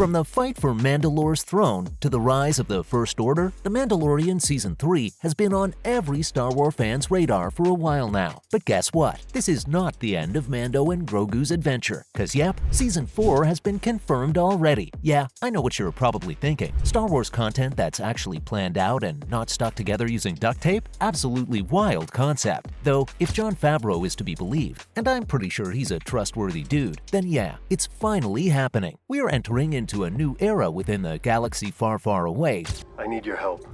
From the fight for Mandalore's throne to the rise of the First Order, The Mandalorian Season 3 has been on every Star Wars fan's radar for a while now. But guess what? This is not the end of Mando and Grogu's adventure, cause yep, Season 4 has been confirmed already. Yeah, I know what you're probably thinking. Star Wars content that's actually planned out and not stuck together using duct tape? Absolutely wild concept. Though, if Jon Favreau is to be believed, and I'm pretty sure he's a trustworthy dude, then yeah, it's finally happening. We are entering into a new era within the galaxy far, far away. I need your help.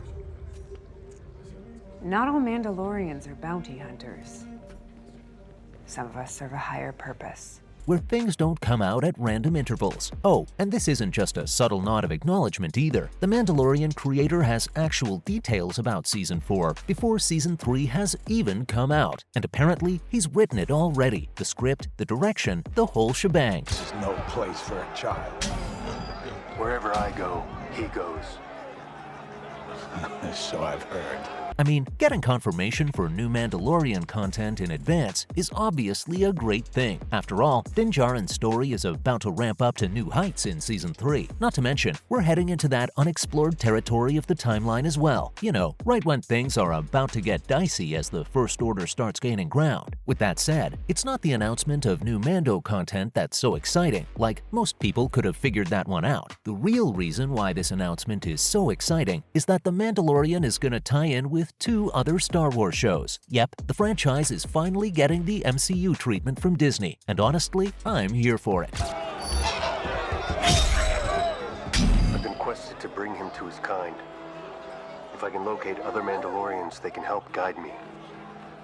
Not all Mandalorians are bounty hunters. Some of us serve a higher purpose. Where things don't come out at random intervals. Oh, and this isn't just a subtle nod of acknowledgement either. The Mandalorian creator has actual details about Season 4 before Season 3 has even come out. And apparently, he's written it already. The script, the direction, the whole shebang. This is no place for a child. Wherever I go, he goes. So I've heard. I mean, getting confirmation for new Mandalorian content in advance is obviously a great thing. After all, Din Djarin's story is about to ramp up to new heights in Season 3. Not to mention, we're heading into that unexplored territory of the timeline as well. You know, right when things are about to get dicey as the First Order starts gaining ground. With that said, it's not the announcement of new Mando content that's so exciting. Like, most people could have figured that one out. The real reason why this announcement is so exciting is that The Mandalorian is gonna tie in with two other Star Wars shows. Yep, the franchise is finally getting the MCU treatment from Disney, and honestly, I'm here for it. I've been quested to bring him to his kind. If I can locate other Mandalorians, they can help guide me.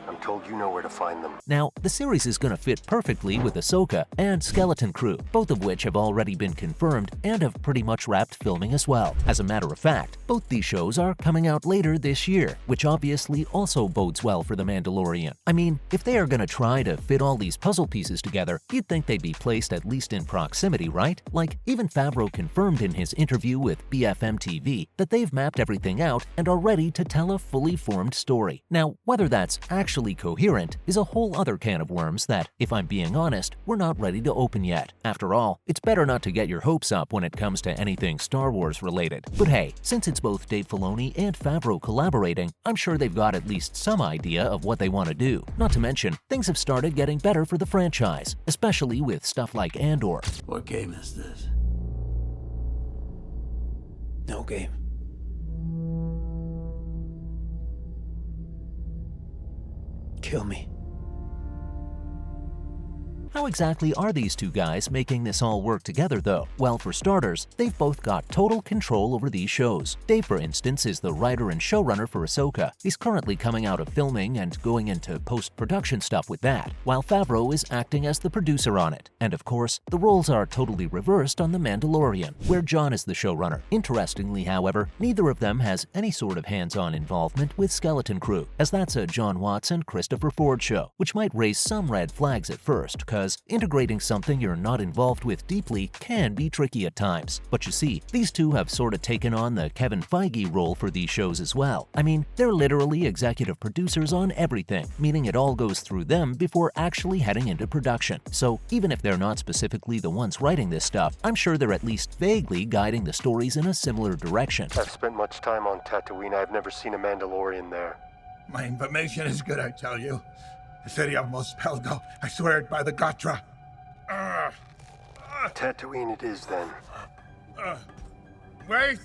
I'm told you know where to find them. Now, the series is gonna fit perfectly with Ahsoka and Skeleton Crew, both of which have already been confirmed and have pretty much wrapped filming as well. As a matter of fact, both these shows are coming out later this year, which obviously also bodes well for The Mandalorian. I mean, if they are gonna try to fit all these puzzle pieces together, you'd think they'd be placed at least in proximity, right? Like, even Favreau confirmed in his interview with BFM TV that they've mapped everything out and are ready to tell a fully formed story. Now, whether that's actually coherent is a whole other can of worms that, if I'm being honest, we're not ready to open yet. After all, it's better not to get your hopes up when it comes to anything Star Wars related. But hey, since it's both Dave Filoni and Favreau collaborating, I'm sure they've got at least some idea of what they want to do. Not to mention, things have started getting better for the franchise, especially with stuff like Andor. What game is this? No game. Kill me. How exactly are these two guys making this all work together though? Well, for starters, they've both got total control over these shows. Dave, for instance, is the writer and showrunner for Ahsoka. He's currently coming out of filming and going into post-production stuff with that, while Favreau is acting as the producer on it. And of course, the roles are totally reversed on The Mandalorian, where Jon is the showrunner. Interestingly, however, neither of them has any sort of hands-on involvement with Skeleton Crew, as that's a John Watts and Christopher Ford show, which might raise some red flags at first, cause integrating something you're not involved with deeply can be tricky at times. But you see, these two have sort of taken on the Kevin Feige role for these shows as well. I mean, they're literally executive producers on everything, meaning it all goes through them before actually heading into production. So even if they're not specifically the ones writing this stuff, I'm sure they're at least vaguely guiding the stories in a similar direction. I've spent much time on Tatooine. I've never seen a Mandalorian there. My information is good, I tell you. The city of Mospelgo, I swear it by the Gotra. Tatooine it is then. Wait!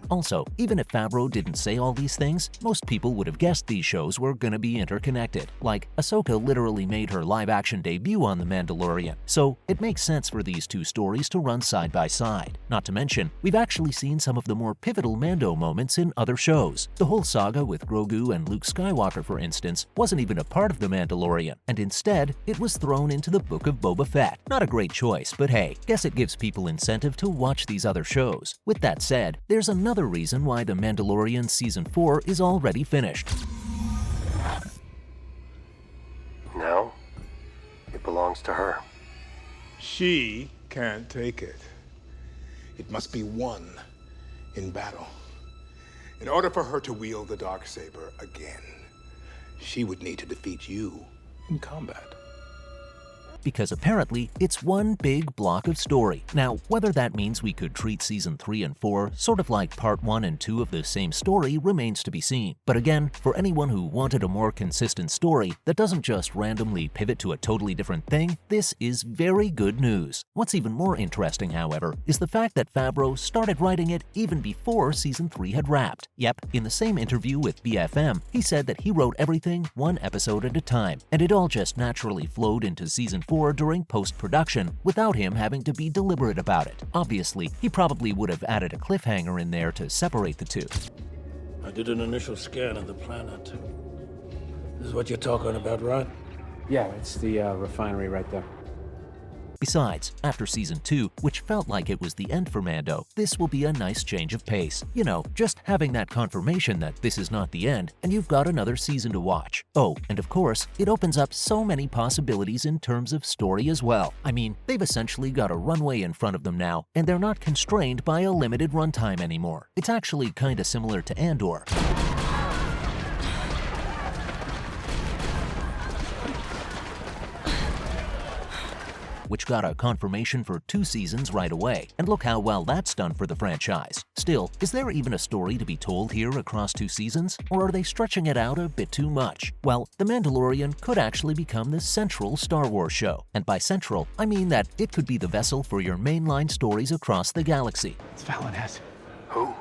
Also, even if Favreau didn't say all these things, most people would have guessed these shows were gonna be interconnected. Like, Ahsoka literally made her live-action debut on The Mandalorian, so it makes sense for these two stories to run side by side. Not to mention, we've actually seen some of the more pivotal Mando moments in other shows. The whole saga with Grogu and Luke Skywalker, for instance, wasn't even a part of The Mandalorian, and instead, it was thrown into the Book of Boba Fett. Not a great choice, but hey, guess it gives people incentive to watch these other shows. With that said, there's another reason why The Mandalorian Season 4 is already finished. Now, it belongs to her. She can't take it. It must be won in battle. In order for her to wield the Darksaber again, she would need to defeat you in combat. because apparently it's one big block of story. Now, whether that means we could treat season 3 and 4 sort of like part 1 and 2 of the same story remains to be seen. But again, for anyone who wanted a more consistent story that doesn't just randomly pivot to a totally different thing, this is very good news. What's even more interesting, however, is the fact that Favreau started writing it even before season 3 had wrapped. Yep, in the same interview with BFM, he said that he wrote everything one episode at a time, and it all just naturally flowed into season 4 during post-production without him having to be deliberate about it. Obviously, he probably would have added a cliffhanger in there to separate the two. I did an initial scan of the planet. This is what you're talking about, right? Yeah, it's the refinery right there. Besides, after season 2, which felt like it was the end for Mando, this will be a nice change of pace. You know, just having that confirmation that this is not the end, and you've got another season to watch. Oh, and of course, it opens up so many possibilities in terms of story as well. I mean, they've essentially got a runway in front of them now, and they're not constrained by a limited runtime anymore. It's actually kinda similar to Andor. Which got a confirmation for 2 seasons right away, and look how well that's done for the franchise. Still, is there even a story to be told here across 2 seasons, or are they stretching it out a bit too much? Well, The Mandalorian could actually become the central Star Wars show, and by central, I mean that it could be the vessel for your mainline stories across the galaxy. It's Fallon Hess. Who?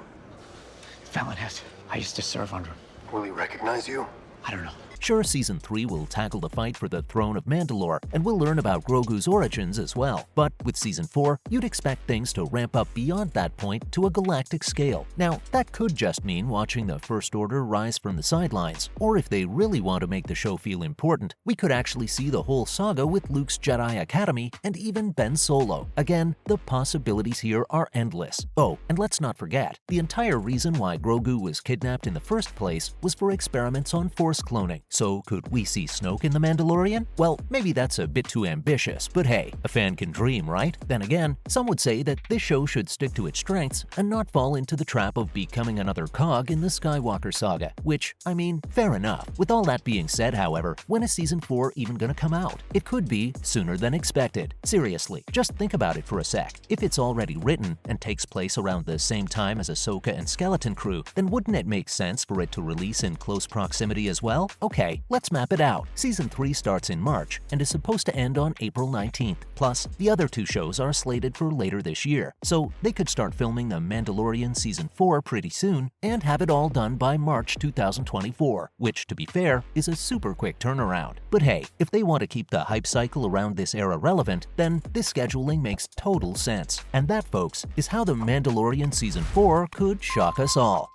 Fallon Hess. I used to serve under him. Will he recognize you? I don't know. Sure, Season 3 will tackle the fight for the throne of Mandalore, and we'll learn about Grogu's origins as well. But with Season 4, you'd expect things to ramp up beyond that point to a galactic scale. Now, that could just mean watching the First Order rise from the sidelines, or if they really want to make the show feel important, we could actually see the whole saga with Luke's Jedi Academy and even Ben Solo. Again, the possibilities here are endless. Oh, and let's not forget, the entire reason why Grogu was kidnapped in the first place was for experiments on Force cloning. So could we see Snoke in The Mandalorian? Well, maybe that's a bit too ambitious, but hey, a fan can dream, right? Then again, some would say that this show should stick to its strengths and not fall into the trap of becoming another cog in the Skywalker saga, which, I mean, fair enough. With all that being said, however, when is Season 4 even gonna come out? It could be sooner than expected. Seriously, just think about it for a sec. If it's already written and takes place around the same time as Ahsoka and Skeleton Crew, then wouldn't it make sense for it to release in close proximity as well? Okay, let's map it out. Season 3 starts in March and is supposed to end on April 19th. Plus, the other 2 shows are slated for later this year, so they could start filming The Mandalorian Season 4 pretty soon and have it all done by March 2024, which, to be fair, is a super quick turnaround. But hey, if they want to keep the hype cycle around this era relevant, then this scheduling makes total sense. And that, folks, is how The Mandalorian Season 4 could shock us all.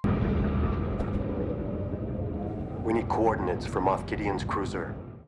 We need coordinates from Moff Gideon's cruiser.